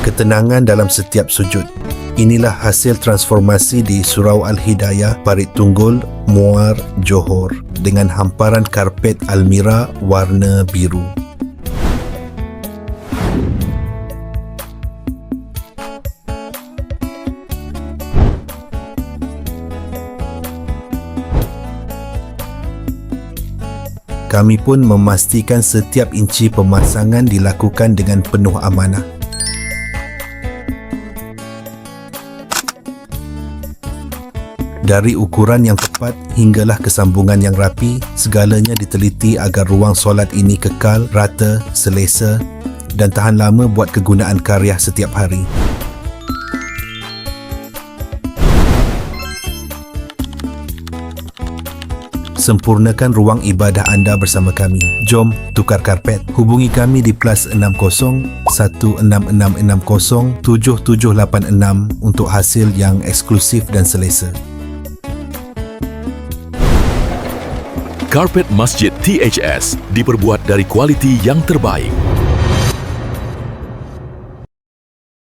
ketenangan dalam setiap sujud. Inilah hasil transformasi di Surau Al-Hidayah, Parit Tunggul, Muar, Johor dengan hamparan karpet Almira warna biru. Kami pun memastikan setiap inci pemasangan dilakukan dengan penuh amanah. Dari ukuran yang tepat hinggalah kesambungan yang rapi, segalanya diteliti agar ruang solat ini kekal, rata, selesa dan tahan lama buat kegunaan karya setiap hari. Sempurnakan ruang ibadah anda bersama kami. Jom tukar karpet. Hubungi kami di +60 16660 7786 untuk hasil yang eksklusif dan selesa. Karpet Masjid THS diperbuat dari kualiti yang terbaik.